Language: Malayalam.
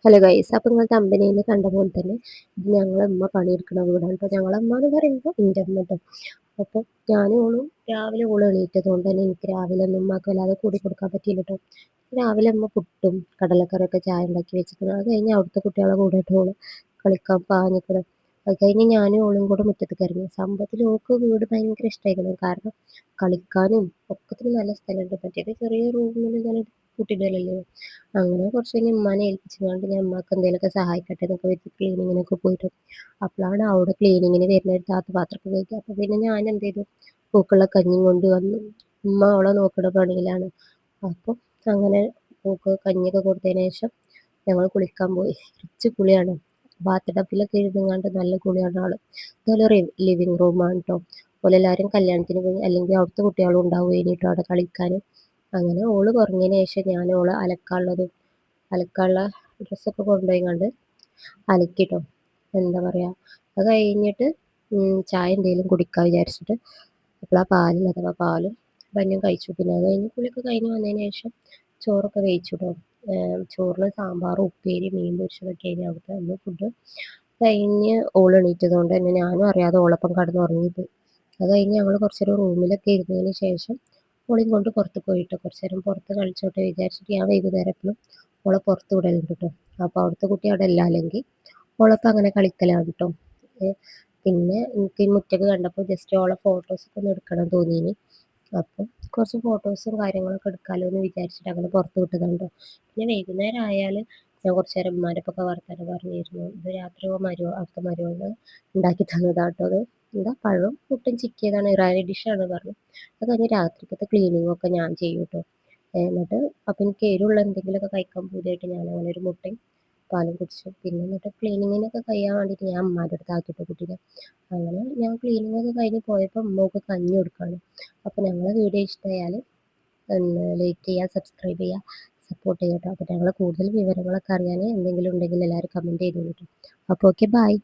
ഹലോ ഗൈസ്, അപ്പോൾ നിങ്ങൾ തമ്പനയിൽ കണ്ട പോലെ തന്നെ ഇത് ഞങ്ങളെ ഉമ്മ പണിയെടുക്കുന്ന വീടാണ്. ഇപ്പോൾ ഞങ്ങളെ ഉമ്മ എന്ന് പറയുമ്പോൾ എൻ്റെ അമ്മ ട്ടോ. അപ്പോൾ ഞാനും ഓളും രാവിലെ ഓള് എണീറ്റത് കൊണ്ട് തന്നെ എനിക്ക് രാവിലെ ഒന്നും ഉമ്മാക്ക് വല്ലാതെ കൂടി കൊടുക്കാൻ പറ്റിയില്ല ട്ടോ. രാവിലെ അമ്മ പുട്ടും കടലക്കറിയൊക്കെ ചായ ഉണ്ടാക്കി വെച്ചിരിക്കണം. അത് കഴിഞ്ഞ് അവിടുത്തെ കുട്ടികളെ കൂടെ ഓള് കളിക്കാൻ പാഞ്ഞിക്കണം. അത് കഴിഞ്ഞ് ഞാനും ഓളും കൂടെ മുറ്റത്തേക്ക് ഇറങ്ങി. സംഭവത്തിൽ ഓൾക്ക് വീട് ഭയങ്കര ഇഷ്ടമായിരുന്നു. കാരണം കളിക്കാനും ഒക്കത്തിനും നല്ല സ്ഥലമുണ്ട്. മറ്റേത് ചെറിയ റൂമിൽ ഇങ്ങനെ കൂട്ടിയിടലല്ലേ. അങ്ങനെ കുറച്ച് കഴിഞ്ഞ് ഉമ്മാനെ ഏൽപ്പിച്ചുകൊണ്ട് ഞാൻ ഉമ്മാക്ക് എന്തെങ്കിലുമൊക്കെ സഹായിക്കട്ടെ എന്നൊക്കെ വെച്ച് ക്ലീനിങ്ങിനൊക്കെ പോയിട്ട് അപ്പോഴാണ് അവിടെ ക്ലീനിങ്ങിന് വരുന്ന ഒരു താത്ത പാത്രമൊക്കെ കഴിക്കുക. അപ്പോൾ പിന്നെ ഞാൻ എന്ത് ചെയ്തു, പൂക്കുള്ള കഞ്ഞിയും കൊണ്ട് വന്നു. ഉമ്മ അവളെ നോക്കുന്ന പണിയിലാണ്. അപ്പോൾ അങ്ങനെ പൂക്ക് കഞ്ഞിയൊക്കെ കൊടുത്തതിന് ശേഷം ഞങ്ങൾ കുളിക്കാൻ പോയി. റിച്ച് കുളിയാണ്. ബാത്ത് ടബിലൊക്കെ ഇരുന്നങ്ങാണ്ട് നല്ല കുളിയാണ് ആള്. ഇതുപോലെ ലിവിങ് റൂമാണ് കേട്ടോ. അതുപോലെ എല്ലാവരും കല്യാണത്തിന് പോയി, അല്ലെങ്കിൽ അവിടുത്തെ കുട്ടികളും ഉണ്ടാവും കഴിഞ്ഞിട്ടോ അവിടെ കളിക്കാൻ. അങ്ങനെ ഓള് കുറഞ്ഞതിന് ശേഷം ഞാൻ ഓള് അലക്കാനുള്ള ഡ്രസ്സൊക്കെ കൊണ്ടുപോയി കണ്ട് അലക്കിട്ടോ. എന്താ പറയുക, അത് കഴിഞ്ഞിട്ട് ചായ എന്തെങ്കിലും കുടിക്കാൻ വിചാരിച്ചിട്ട് അപ്പോൾ ആ പാലിൽ അഥവാ പാലും ബന്നും കഴിച്ചു. പിന്നെ അത് കഴിഞ്ഞ് കുളിയൊക്കെ കഴിഞ്ഞ് വന്നതിന് ശേഷം ചോറൊക്കെ വേവിച്ചിട്ടോ. ചോറിന് സാമ്പാറും ഉപ്പേരി മീൻ പൊരിച്ചതൊക്കെ ആയിരുന്നു അവിടുത്തെ അന്ന് ഫുഡ്. കഴിഞ്ഞ് ഓള് എണീറ്റത് കൊണ്ട് തന്നെ ഞാനും അറിയാതെ ഓളൊപ്പം കടന്നുറങ്ങിയത്. അത് കഴിഞ്ഞ് ഞങ്ങൾ കുറച്ച് നേരം റൂമിലൊക്കെ ഇരുന്നതിന് ശേഷം ഓളെയും കൊണ്ട് പുറത്ത് പോയിട്ട് കുറച്ച് നേരം പുറത്ത് കളിച്ചോട്ടെ വിചാരിച്ചിട്ട് ഞാൻ വൈകുന്നേരം എപ്പോഴും ഓളെ പുറത്ത് വിടലുണ്ട് കേട്ടോ. അപ്പോൾ അവിടുത്തെ കുട്ടി അവിടെ ഇല്ല, അല്ലെങ്കിൽ ഓളൊപ്പം അങ്ങനെ കളിക്കലാണ് കേട്ടോ. പിന്നെ എനിക്ക് ഈ മുറ്റത്ത് കണ്ടപ്പോൾ ജസ്റ്റ് ഓളെ ഫോട്ടോസൊക്കെ ഒന്ന് എടുക്കണം തോന്നിയിന്. അപ്പം കുറച്ച് ഫോട്ടോസും കാര്യങ്ങളൊക്കെ എടുക്കാമല്ലോ എന്ന് വിചാരിച്ചിട്ട് അങ്ങനെ പുറത്ത് വിട്ടതാണ് ട്ടോ. പിന്നെ വൈകുന്നേരം ആയാൽ ഞാൻ കുറച്ച് നേരം ഉമ്മാൻ്റെപ്പൊക്കെ വർത്താനം പറഞ്ഞിരുന്നു. ഇത് രാത്രി അടുത്ത മരുമകൾ ഉണ്ടാക്കി തന്നതാട്ടോ. അത് എന്താ പഴവും പുട്ടും ചിക്കിയതാണ്, ഇറാനി ഡിഷാണ് പറഞ്ഞു. അത് കഴിഞ്ഞ് രാത്രിക്കത്തെ ക്ലീനിങ്ങൊക്കെ ഞാൻ ചെയ്യും കേട്ടോ. എന്നിട്ട് അപ്പം എനിക്ക് എരിവുള്ള എന്തെങ്കിലുമൊക്കെ കഴിക്കാൻ പൂതിയായിട്ട് ഞാൻ അങ്ങനെ ഒരു മുട്ടയും പാലും കുടിച്ചു. പിന്നെ എന്നിട്ട് ക്ലീനിങ്ങിനൊക്കെ കഴിയാൻ വേണ്ടിയിട്ട് ഞാൻ ഉമ്മാൻ്റെ അടുത്ത് ആക്കിയിട്ട് കുട്ടീനെ. അങ്ങനെ ഞാൻ ക്ലീനിങ്ങൊക്കെ കഴിഞ്ഞ് പോയപ്പോൾ ഉമ്മക്ക് കഞ്ഞി കൊടുക്കുകയാണ്. അപ്പോൾ ഞങ്ങളെ വീഡിയോ ഇഷ്ടമായാൽ ലൈക്ക് ചെയ്യുക, സബ്സ്ക്രൈബ് ചെയ്യുക, സപ്പോർട്ട് ചെയ്യുക കേട്ടോ. അപ്പോൾ ഞങ്ങൾ കൂടുതൽ വിവരങ്ങളൊക്കെ അറിയാൻ എന്തെങ്കിലും ഉണ്ടെങ്കിൽ എല്ലാവരും കമൻറ്റ് ചെയ്തോളൂ കേട്ടോ. അപ്പോൾ ഓക്കെ, ബൈ.